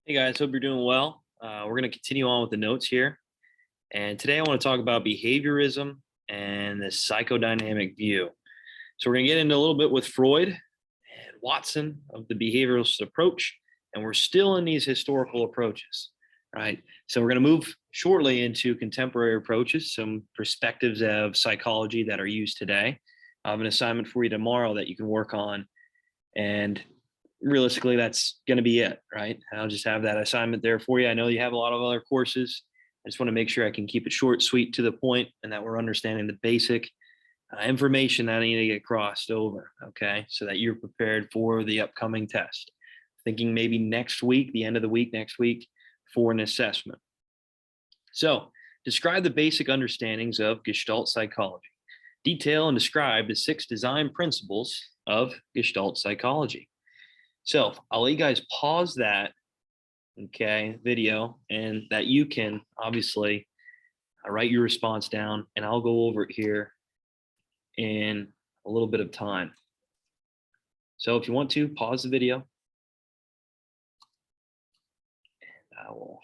Hey guys, hope you're doing well. We're going to continue on with the notes here. And today I want to talk about behaviorism and the psychodynamic view. So we're going to get into a little bit with Freud and Watson of the behavioralist approach. And we're still in these historical approaches, right? So we're going to move shortly into contemporary approaches, some perspectives of psychology that are used today. I have an assignment for you tomorrow that you can work on. And realistically, that's going to be it, right? I'll just have that assignment there for you. I know you have a lot of other courses. I just want to make sure I can keep it short, sweet, to the point, and that we're understanding the basic information that I need to get crossed over, okay? So that you're prepared for the upcoming test. Thinking maybe next week, the end of the week, next week, for an assessment. So, describe the basic understandings of Gestalt psychology. Detail and describe the 6 design principles of Gestalt psychology. So I'll let you guys pause that, okay, video, and that you can obviously write your response down, and I'll go over it here in a little bit of time. So if you want to, pause the video. And I will.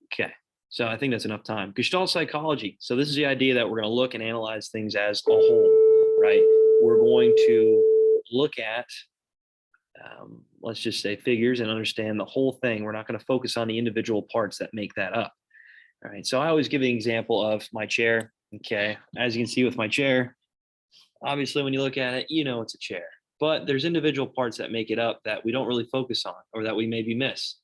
Okay, so I think that's enough time. Gestalt psychology. So this is the idea that we're going to look and analyze things as a whole, right? We're going to look at, let's just say, figures and understand the whole thing. We're not going to focus on the individual parts that make that up. All right. So I always give an example of my chair. Okay. As you can see with my chair, obviously, when you look at it, you know it's a chair. But there's individual parts that make it up that we don't really focus on or that we maybe miss.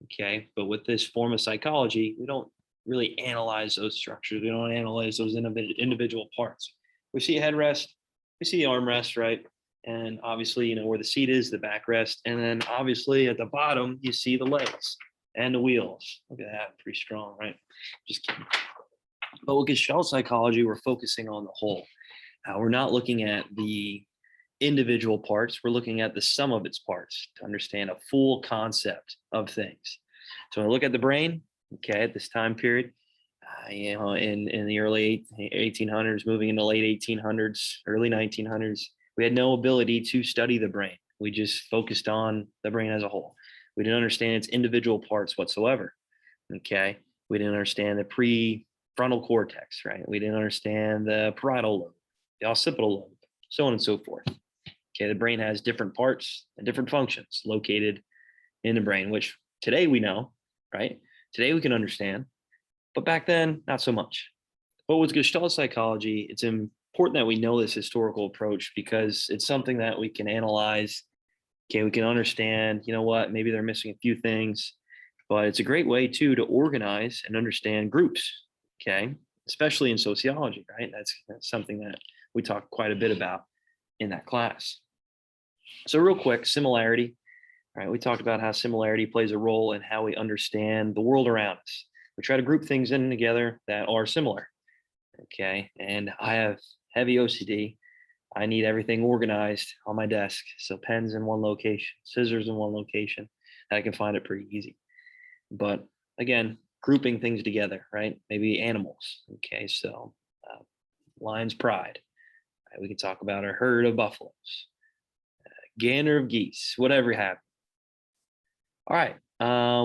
Okay. But with this form of psychology, we don't really analyze those structures. We don't analyze those individual parts. We see a headrest, we see the armrest, right? And obviously, you know, where the seat is, the backrest. And then obviously at the bottom, you see the legs and the wheels. Look at that, pretty strong, right? Just kidding. But with Gestalt psychology, we're focusing on the whole. We're not looking at the individual parts. We're looking at the sum of its parts to understand a full concept of things. So when I look at the brain, okay, at this time period, you know, in the early 1800s, moving into late 1800s, early 1900s, we had no ability to study the brain. We just focused on the brain as a whole. We didn't understand its individual parts whatsoever. Okay. We didn't understand the prefrontal cortex, right? We didn't understand the parietal lobe, the occipital lobe, so on and so forth. Okay. The brain has different parts and different functions located in the brain, which today we know, right? Today we can understand, but back then, not so much. But with Gestalt psychology, it's important that we know this historical approach because it's something that we can analyze. Okay, we can understand, you know what, maybe they're missing a few things, but it's a great way too to organize and understand groups. Okay, especially in sociology, right? That's something that we talk quite a bit about in that class. So real quick, similarity, right? We talked about how similarity plays a role in how we understand the world around us. We try to group things in together that are similar. Okay, and I have heavy OCD. I need everything organized on my desk. So pens in one location, scissors in one location. I can find it pretty easy. But again, grouping things together, right? Maybe animals. Okay, so lion's pride. Right? We can talk about a herd of buffaloes, gander of geese, whatever you have. All right.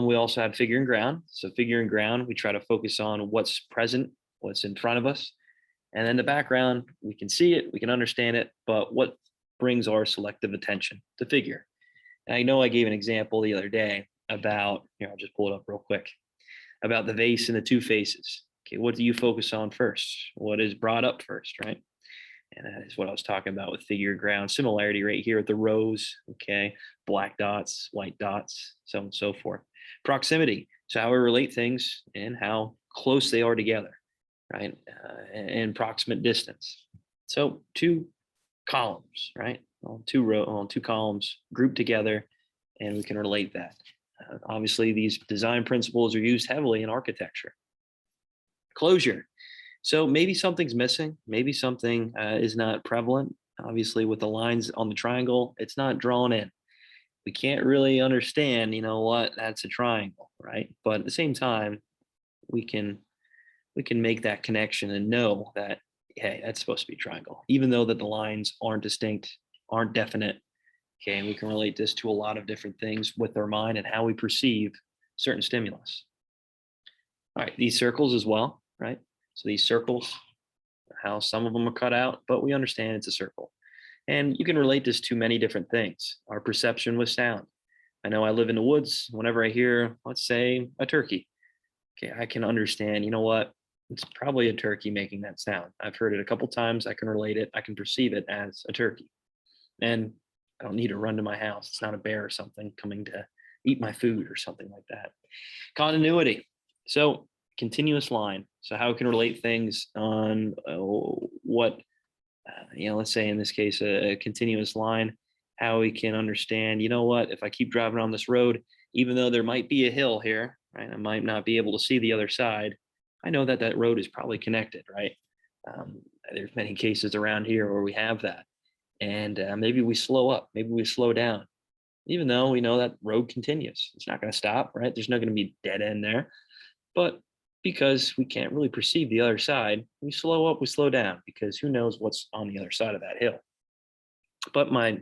We also have figure and ground. So figure and ground, we try to focus on what's present, what's in front of us. And then the background, we can see it, we can understand it, but what brings our selective attention to figure? And I know I gave an example the other day about, here, I'll just pull it up real quick, about the vase and the 2 faces. Okay, what do you focus on first? What is brought up first, right? And that is what I was talking about with figure and ground. Similarity right here with the rows, okay? Black dots, white dots, so on and so forth. Proximity, so how we relate things and how close they are together, right? And proximate distance. So 2 columns, right? On 2 columns grouped together, and we can relate that. Obviously, these design principles are used heavily in architecture. Closure. So maybe something's missing. Maybe something is not prevalent. Obviously, with the lines on the triangle, it's not drawn in. We can't really understand, you know what, that's a triangle, right? But at the same time, we can make that connection and know that, hey, that's supposed to be a triangle, even though that the lines aren't distinct, aren't definite. Okay, and we can relate this to a lot of different things with our mind and how we perceive certain stimulus. All right, these circles as well, right? So these circles, how some of them are cut out, but we understand it's a circle. And you can relate this to many different things. Our perception with sound. I know I live in the woods. Whenever I hear, let's say, a turkey, okay, I can understand, you know what? It's probably a turkey making that sound. I've heard it a couple times. I can relate it. I can perceive it as a turkey. And I don't need to run to my house. It's not a bear or something coming to eat my food or something like that. Continuity. So continuous line. So how we can relate things on what, let's say in this case, a continuous line, how we can understand, you know what, if I keep driving on this road, even though there might be a hill here, right, I might not be able to see the other side. I know that that road is probably connected, right? There's many cases around here where we have that. And maybe we slow up, maybe we slow down, even though we know that road continues. It's not going to stop, right? There's not going to be dead end there. But because we can't really perceive the other side, we slow up, we slow down, because who knows what's on the other side of that hill. But my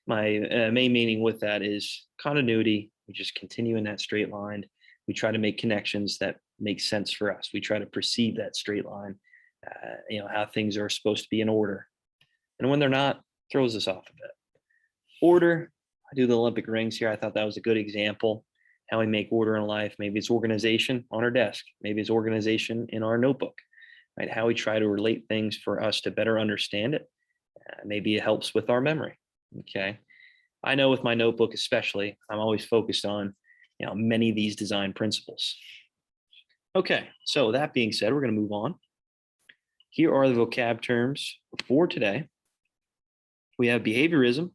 main meaning with that is continuity. We just continue in that straight line. We try to make connections that make sense for us. We try to perceive that straight line, how things are supposed to be in order. And when they're not, throws us off a bit. Order, I do the Olympic rings here. I thought that was a good example. How we make order in life. Maybe it's organization on our desk. Maybe it's organization in our notebook, right? How we try to relate things for us to better understand it. Maybe it helps with our memory. Okay. I know with my notebook, especially, I'm always focused on, many of these design principles. Okay. So that being said, we're going to move on. Here are the vocab terms for today. We have behaviorism.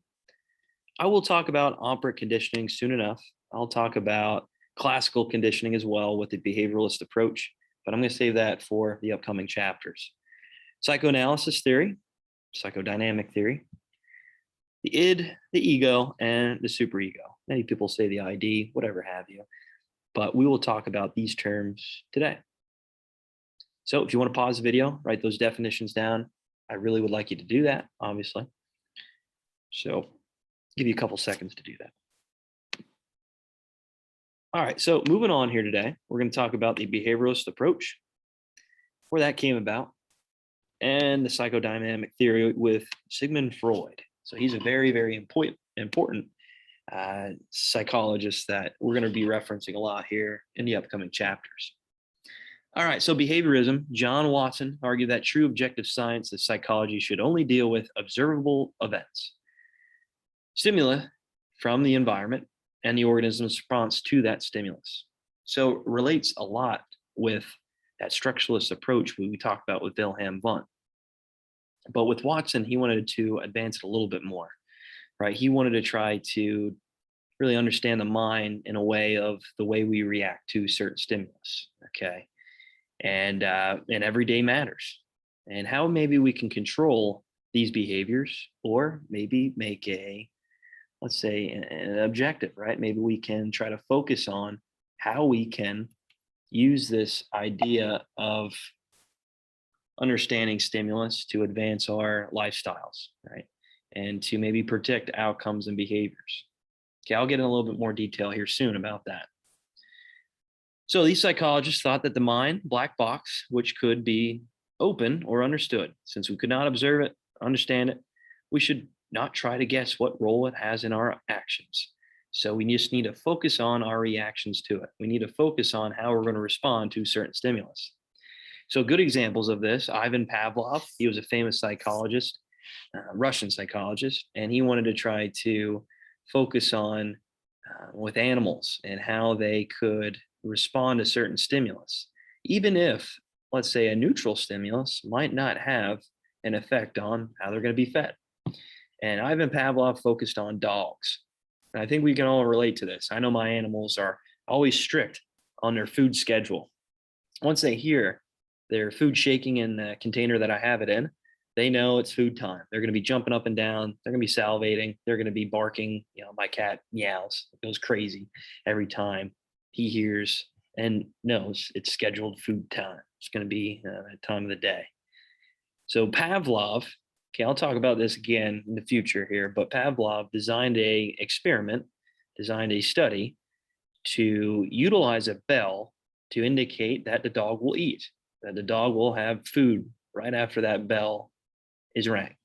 I will talk about operant conditioning soon enough. I'll talk about classical conditioning as well with the behavioralist approach, but I'm going to save that for the upcoming chapters. Psychoanalysis theory, psychodynamic theory, the id, the ego, and the superego. Many people say the ID, whatever have you, but we will talk about these terms today. So if you want to pause the video, write those definitions down. I really would like you to do that, obviously. So give you a couple seconds to do that. All right, so moving on here today, we're going to talk about the behavioralist approach, where that came about, and the psychodynamic theory with Sigmund Freud. So he's a very, very important psychologist that we're going to be referencing a lot here in the upcoming chapters. All right, so behaviorism, John Watson argued that true objective science of psychology should only deal with observable events, stimuli from the environment, and the organism's response to that stimulus. So it relates a lot with that structuralist approach we talked about with Wilhelm Wundt. But with Watson, he wanted to advance it a little bit more, right? He wanted to try to really understand the mind in a way of the way we react to certain stimulus, okay? And everyday matters, and how maybe we can control these behaviors, or maybe make let's say an objective, right? Maybe we can try to focus on how we can use this idea of understanding stimulus to advance our lifestyles, right? And to maybe predict outcomes and behaviors. Okay, I'll get in a little bit more detail here soon about that. So these psychologists thought that the mind, black box, which could be open or understood, since we could not observe it, understand it, we should not try to guess what role it has in our actions. So we just need to focus on our reactions to it. We need to focus on how we're going to respond to certain stimulus. So good examples of this, Ivan Pavlov, he was a famous psychologist, Russian psychologist, and he wanted to try to focus on with animals and how they could respond to certain stimulus, even if, let's say, a neutral stimulus might not have an effect on how they're going to be fed. And Ivan Pavlov focused on dogs. And I think we can all relate to this. I know my animals are always strict on their food schedule. Once they hear their food shaking in the container that I have it in, they know it's food time. They're going to be jumping up and down. They're going to be salivating. They're going to be barking. My cat meows. It goes crazy every time he hears and knows it's scheduled food time. It's going to be that time of the day. So Pavlov Okay, I'll talk about this again in the future here, but Pavlov designed designed a study to utilize a bell to indicate that the dog will eat, that the dog will have food right after that bell is rang.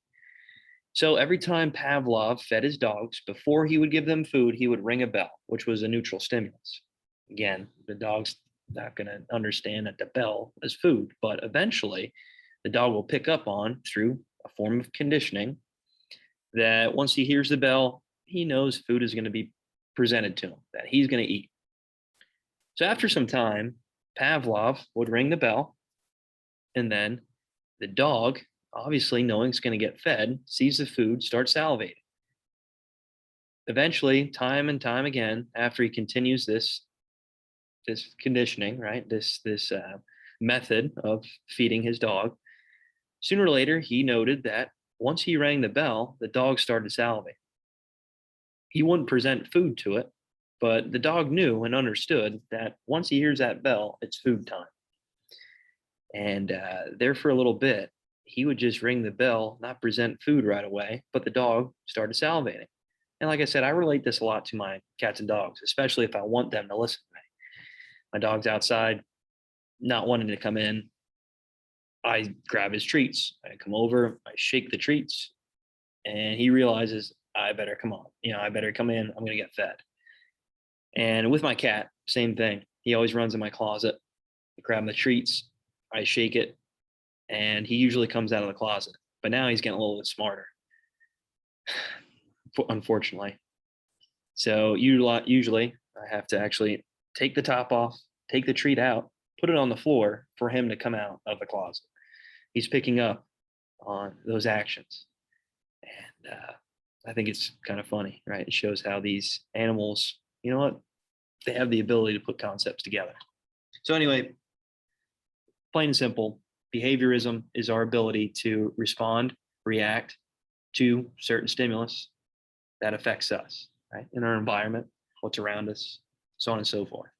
So every time Pavlov fed his dogs, before he would give them food, he would ring a bell, which was a neutral stimulus. Again, the dog's not going to understand that the bell is food, but eventually the dog will pick up on, through a form of conditioning, that once he hears the bell, he knows food is going to be presented to him, that he's going to eat. So after some time, Pavlov would ring the bell, and then the dog, obviously knowing it's going to get fed, sees the food, starts salivating. Eventually, time and time again, after he continues this conditioning, right, this method of feeding his dog, sooner or later he noted that once he rang the bell, the dog started to salivate. He wouldn't present food to it, but the dog knew and understood that once he hears that bell, it's food time. And there for a little bit, he would just ring the bell, not present food right away, but the dog started salivating. And like I said, I relate this a lot to my cats and dogs, especially if I want them to listen to me. My dog's outside, not wanting to come in. I grab his treats. I come over, I shake the treats, and he realizes I better come on. I better come in. I'm going to get fed. And with my cat, same thing. He always runs in my closet. I grab the treats, I shake it, and he usually comes out of the closet. But now he's getting a little bit smarter, unfortunately. So usually I have to actually take the top off, take the treat out, put it on the floor for him to come out of the closet. He's picking up on those actions. And I think it's kind of funny, right? It shows how these animals, they have the ability to put concepts together. So anyway, plain and simple, behaviorism is our ability to respond, react to certain stimulus that affects us, right? In our environment, what's around us, so on and so forth.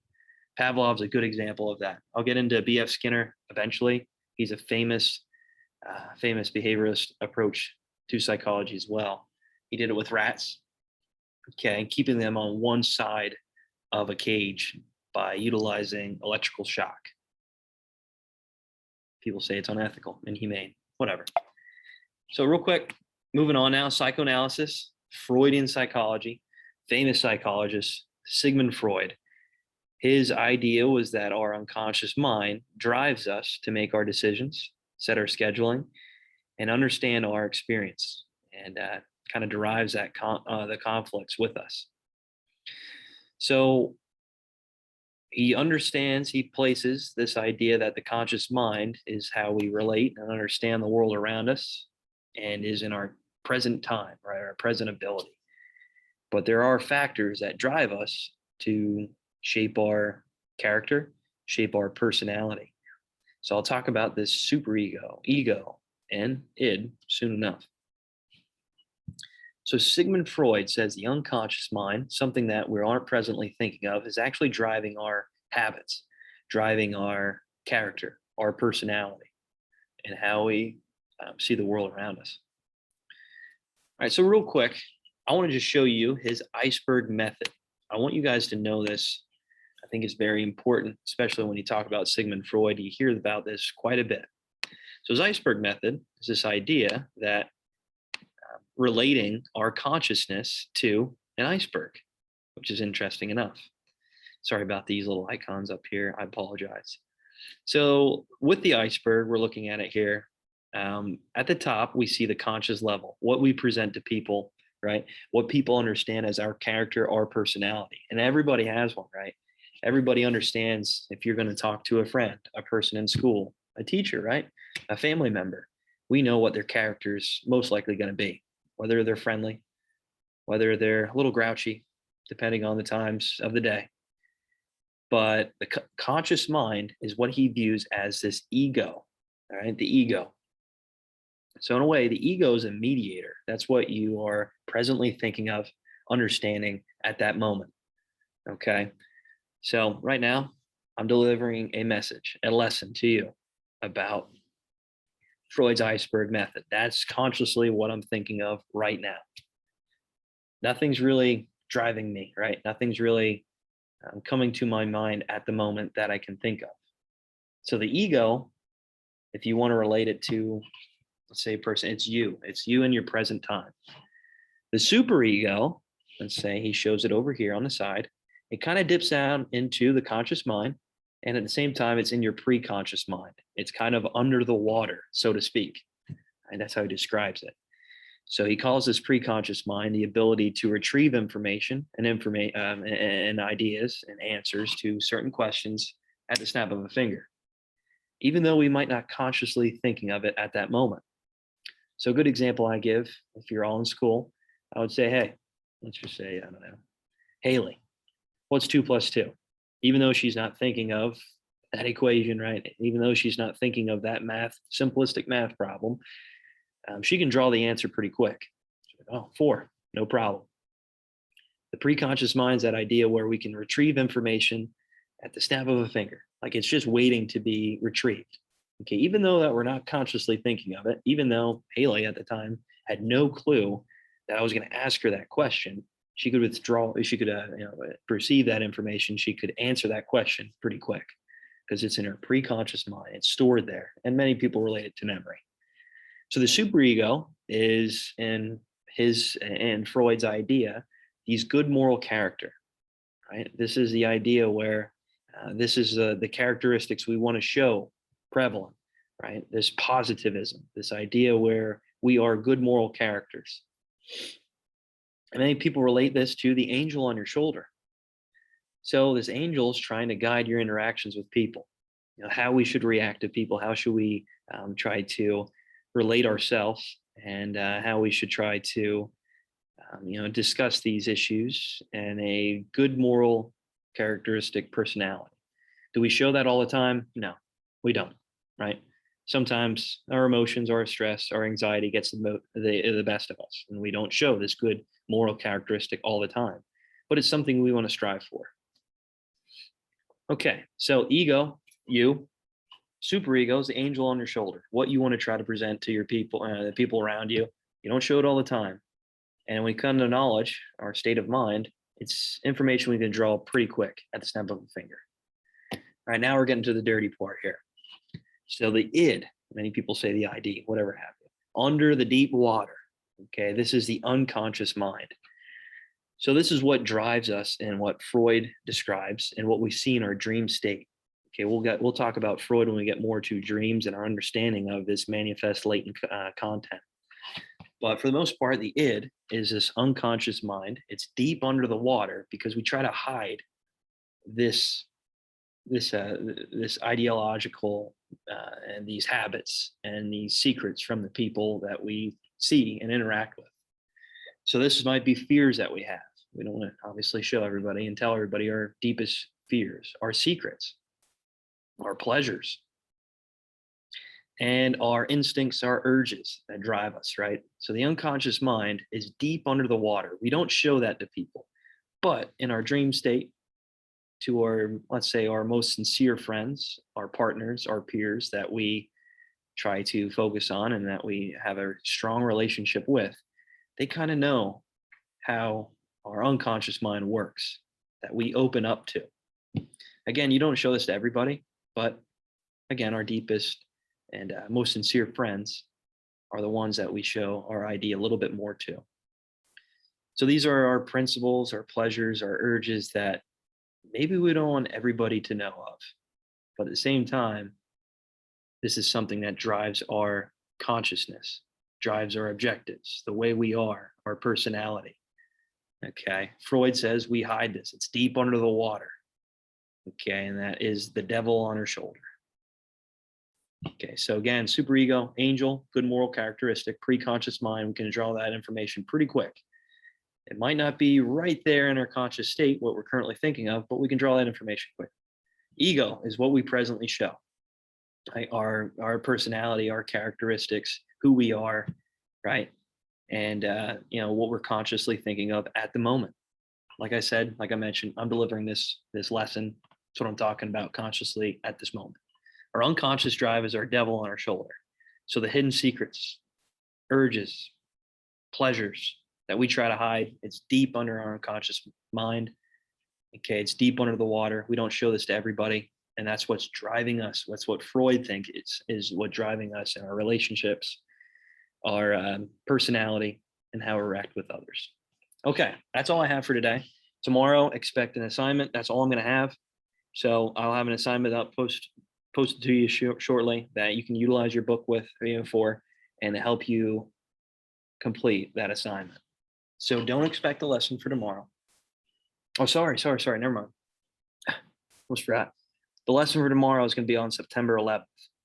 Pavlov's a good example of that. I'll get into B.F. Skinner eventually. He's a famous behaviorist approach to psychology as well. He did it with rats, okay, keeping them on one side of a cage by utilizing electrical shock. People say it's unethical, inhumane, whatever. So real quick, moving on now, psychoanalysis, Freudian psychology, famous psychologist, Sigmund Freud. His idea was that our unconscious mind drives us to make our decisions, set our scheduling, and understand our experience, and kind of derives that the conflicts with us. So he places this idea that the conscious mind is how we relate and understand the world around us and is in our present time, right, our present ability. But there are factors that drive us to shape our character, shape our personality. So I'll talk about this superego, ego, and id soon enough. So Sigmund Freud says the unconscious mind, something that we aren't presently thinking of, is actually driving our habits, driving our character, our personality, and how we see the world around us. All right, so real quick, I want to just show you his iceberg method. I want you guys to know this. I think it's very important, especially when you talk about Sigmund Freud. You hear about this quite a bit. So his iceberg method is this idea that relating our consciousness to an iceberg, which is interesting enough. Sorry about these little icons up here. I apologize. So with the iceberg, we're looking at it here. At the top, we see the conscious level, what we present to people, right? What people understand as our character, our personality. And everybody has one, right? Everybody understands if you're going to talk to a friend, a person in school, a teacher, right? A family member. We know what their character's most likely going to be, whether they're friendly, whether they're a little grouchy, depending on the times of the day. But the conscious mind is what he views as this ego, all right? The ego. So in a way, the ego is a mediator. That's what you are presently thinking of, understanding at that moment, okay? So right now, I'm delivering a message, a lesson to you about Freud's iceberg method. That's consciously what I'm thinking of right now. Nothing's really driving me, right? Nothing's really coming to my mind at the moment that I can think of. So the ego, if you want to relate it to, let's say, a person, it's you. It's you in your present time. The superego, let's say he shows it over here on the side, it kind of dips down into the conscious mind. And at the same time, it's in your pre-conscious mind. It's kind of under the water, so to speak. And that's how he describes it. So he calls this pre-conscious mind the ability to retrieve information and and ideas and answers to certain questions at the snap of a finger, even though we might not consciously thinking of it at that moment. So a good example I give, if you're all in school, I would say, hey, let's just say, I don't know, Haley, what's 2 plus 2? Even though she's not thinking of that equation, right? Even though she's not thinking of that simplistic math problem, she can draw the answer pretty quick. Oh, 4, no problem. The preconscious mind's that idea where we can retrieve information at the snap of a finger, like it's just waiting to be retrieved. Okay, even though that we're not consciously thinking of it, even though Haley at the time had no clue that I was going to ask her that question, she could perceive that information. She could answer that question pretty quick because it's in her preconscious mind. It's stored there, and many people relate it to memory. So the superego is in his and Freud's idea, these good moral character, right? This is the idea where this is the characteristics we want to show prevalent, right? This positivism, this idea where we are good moral characters. And many people relate this to the angel on your shoulder. So this angel is trying to guide your interactions with people, how we should react to people, how should we try to relate ourselves, and how we should try to discuss these issues and a good moral characteristic personality. Do we show that all the time? No, we don't, right? Sometimes our emotions, our stress, our anxiety gets the best of us, and we don't show this good moral characteristic all the time, but it's something we want to strive for. Okay, so ego, you, superego is the angel on your shoulder, what you want to try to present to your people, the people around you. You don't show it all the time. And when we come to knowledge, our state of mind, it's information we can draw pretty quick at the snap of a finger. All right, now we're getting to the dirty part here. So the id, many people say the ID, whatever have you, under the deep water. Okay, this is the unconscious mind. So this is what drives us and what Freud describes and what we see in our dream state. Okay, we'll talk about Freud when we get more to dreams and our understanding of this manifest latent content. But for the most part, the id is this unconscious mind. It's deep under the water because we try to hide this ideological and these habits and these secrets from the people that we see and interact with. So this might be fears that we have. We don't want to obviously show everybody and tell everybody our deepest fears, our secrets, our pleasures, and our instincts, our urges that drive us, right? So the unconscious mind is deep under the water. We don't show that to people, but in our dream state, to our, let's say, our most sincere friends, our partners, our peers that we try to focus on and that we have a strong relationship with, they kind of know how our unconscious mind works, that we open up to. Again, you don't show this to everybody, but again, our deepest and most sincere friends are the ones that we show our ID a little bit more to. So these are our principles, our pleasures, our urges that maybe we don't want everybody to know of. But at the same time, this is something that drives our consciousness, drives our objectives, the way we are, our personality. Okay, Freud says we hide this. It's deep under the water. Okay, and that is the devil on our shoulder. Okay, so again, superego, angel, good moral characteristic, pre-conscious mind. We can draw that information pretty quick. It might not be right there in our conscious state, what we're currently thinking of, but we can draw that information quick. Ego is what we presently show, right? Our personality, our characteristics, who we are, right? And what we're consciously thinking of at the moment. Like I said, like I mentioned, I'm delivering this lesson. That's what I'm talking about consciously at this moment. Our unconscious drive is our devil on our shoulder. So the hidden secrets, urges, pleasures that we try to hide, it's deep under our unconscious mind. Okay, it's deep under the water. We don't show this to everybody. And that's what's driving us. That's what Freud thinks is what driving us in our relationships, our personality, and how we act with others. Okay, that's all I have for today. Tomorrow, expect an assignment. That's all I'm going to have. So I'll have an assignment up posted to you shortly that you can utilize your book with for and to help you complete that assignment. So don't expect a lesson for tomorrow. Oh, sorry. Never mind. Almost forgot. The lesson for tomorrow is going to be on September 11th.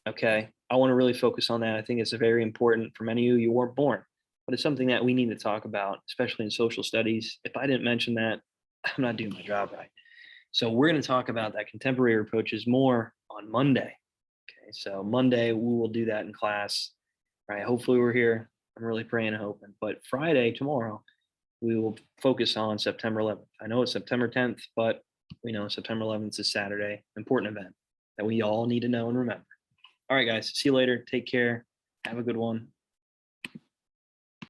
Okay. I want to really focus on that. I think it's very important for many of you. You weren't born, but it's something that we need to talk about, especially in social studies. If I didn't mention that, I'm not doing my job right. So we're going to talk about that contemporary approaches more on Monday. Okay. So Monday, we will do that in class. Right. Hopefully we're here. I'm really praying and hoping. But Friday, tomorrow, we will focus on September 11th. I know it's September 10th, but we know September 11th is Saturday, important event that we all need to know and remember. All right, guys, see you later. Take care. Have a good one.